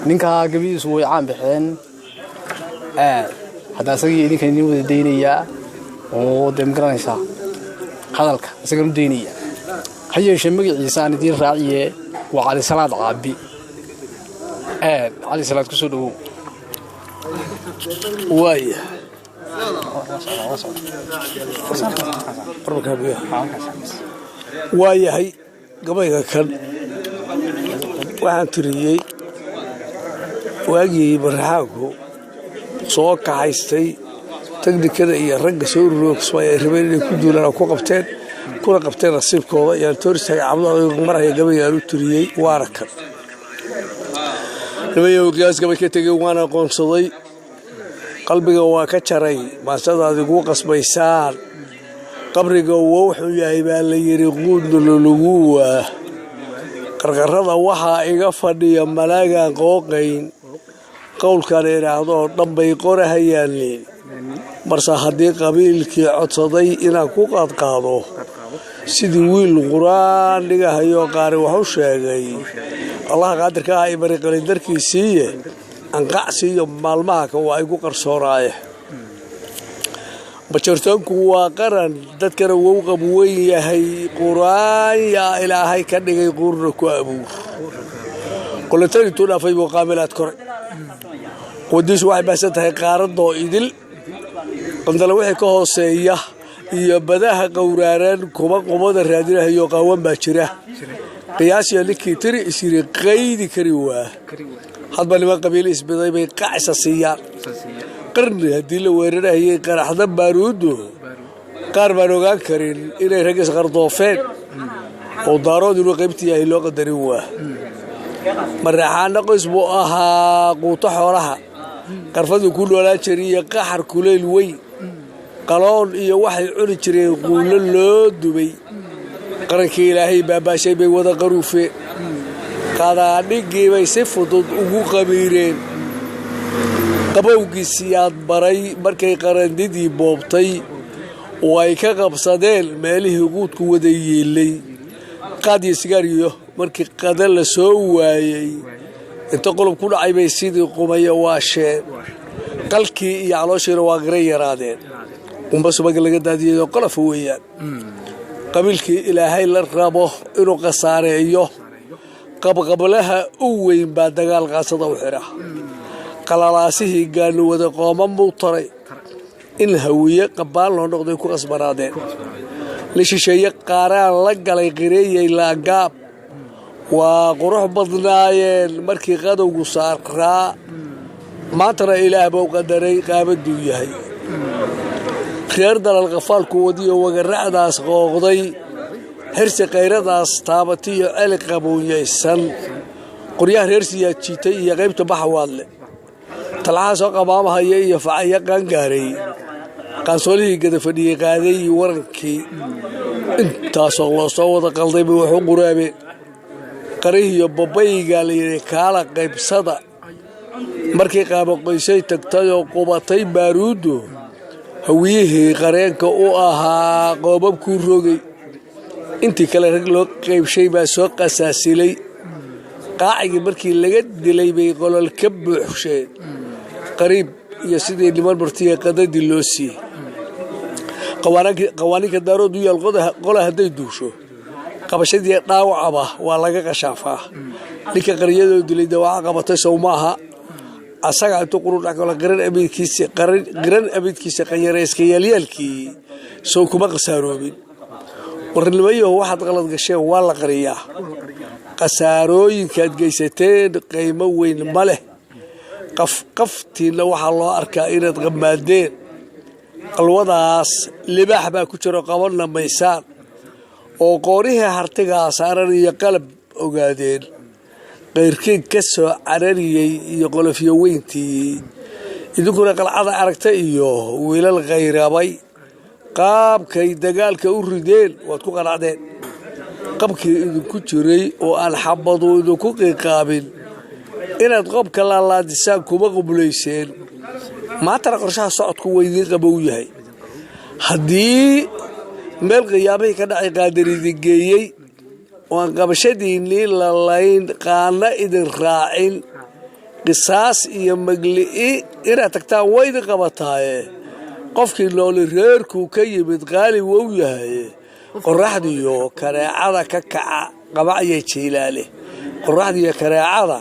ninka gabiis way caan bixeen hada asagii ninka inuu wada deynaya oo demgranaysa hadalka asaga u deynaya hayeeshe magaciisa aan idin raaciye waa cali salaad caabi cali salaad ku soo dhaw وايه waayahay gabayga kan waxaan tiriyey waagii barxaanku soo kaxaystay tagnikada iyo ragga soo roogsmay ay rabeen inay ku duulaan ku qabteen kuna qabteen nasiibkooda ayaan tooristahay cabdullah maraya gabaygaan u tiriyey waana kan gabayo qiyaas gabay ka tegay waana aqoonsaday qalbiga waa ka jaray maasadaad igu qasbaysaan qabriga wuxuu yahay baa la yiri quudululuwa qarqarada waxa iga fadhiya malaaga qooqayn qowlkan iraahdo dhanbay qorahayaan marsa hadii qabiilkii codsaday inaan ku qaadqaado sidii wiil quraan dhigahayo qaari wuxuu sheegay allah qaadirka ay bari qalin darkiisii an qacsiyo maalmaha ka waa igu qarsooraaye bajartanku waa qaran dadkana wuu qabweyn yahay quraan ya ilaahay ka dhigay qurna ku abuur qolatani tu dhaafay muqaamilaad kore wadiis waxay baasan tahay qaaradoo idil qandala wixii ka hooseeya iyo badaha qowraaran kuma qomada raadinayo qaawan baa jira qiyaasiyo likii tiri isiri qaydi kari waa hadba niman qabiil isbiday bay qacsa siiyaan qarni hadii la weerarayay qaraxda baaruudu qaar baan ogaan karin inay ragis qardoofeen oo daarood inuu qaybtii yahay loo qadarin waa maraxaana qoys buu ahaa quuto xoolaha qarfadu ku noolaan jiray qaxar kuleel weyn qaloon iyo waxay cuni jireen quulo loo dubay qarankii ilaahay baabaashay bay wada qaruufeen qadaadhigii bay si fudud ugu qabiireen qabowgiisiyaad baray markay qarandidii boobtay oo ay ka qabsadeen meelihii quudku wada yeelay qaadiyo sigaariyo markii qada la soo waayay inta qolob ku dhacay bay sidii qumaya waasheen qalkii iyo calooshiina waa garay yaraadeen umba subag laga daadiyay qolof weeyaan qabiilkii ilaahay la rabo inuu qasaareeyo qabqablaha u weyn baa dagaal qaasada u xira qalalaasihii gaanu wada qooma muutaray in hawiye qabaan loo noqday ku qasbanaadeen la shisheeye qaaraan la galay qireeyay laagaab waa qurux badnaayeen markii qadowgu saaraa maantana ilaah buu qadaray qaabaduu yahay reer dalal qafaalku wadiyo wagaracdaas qooqday herse qayradaas taabatiyo celi qabuuyaysan qoryaha reer siyaad jiitay iyo qaybta baxwaadle talaxa soo qabaamahaya iyo facaya qaangaaray qaansoolihii gada fadhiyey qaaday warankii intaasoo loo soo wada qalday bay wuxuu quraabeen qarihiyo babayga la yidhi kaala qaybsada markii qaabaqoysay tagtay oo qubatay baaruudu hawiyihii qareenka u ahaa qoobabkuu rogay intii kale rag loo qaybshay baa soo qasaasilay qaacigii markii laga dilay bay qolol ka buuxsheen qariib iyo sidii niman martiya qadadii loo siiyey qawaaniinka daarood u yaal qola hadday duusho qabashadii dhaawacaba waa laga qashaafaa ninka qaryadoo dilay dawaaca qabatay sow maaha asaga intuu qurun dhackala qiran abidkiisa qanyarayska yaalyaalkii sow kuma qasaaroobin warnimayo waxaad qalad gasheen waa la qariyaa qasaarooyinkaad geysateen qiimo weyn ma leh qaftiina waxaa loo arkaa inaad qamaadeen qalwadaas libaax baa ku jiro qabanna maysaan oo qoorihii hartigaa saaran iyo qalab ogaadeen qayrkiin ka soo carariyey iyo qolofyo weyntii idinkuna qalcada aragta iyo wiilal qayrabay qaabkay dagaalka u rideen waad ku qanacdeen qabkii idinku jiray oo aan xabadu idinku qiiqaabin inaad qobka laalaadisaan kuma qubulayseen maantana qorshaha socodku weydiin qabow yahay haddii meel qiyaamihii ka dhacay qaadaridi geeyey oo aan qabashadiinnii lalayn qaana idin raacin qisaas iyo magli'i inaad tagtaan waydi qabataaye qofkii nooli reerkuu ka yimid qaali wou yahay qoraxdiyo kareecada ka kaca qabacya jiilaale qoraxdiyo kareecada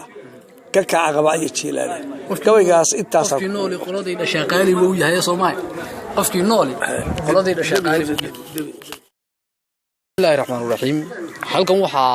ka kaca qabacya jiilaale gabaygaas intaas qofkii nooli qoladii dhashay qaali wou yahay Soomaali qofkii nooli qoladii dhashay qaali. Bismillahir Rahmanir Rahiim halkan waxa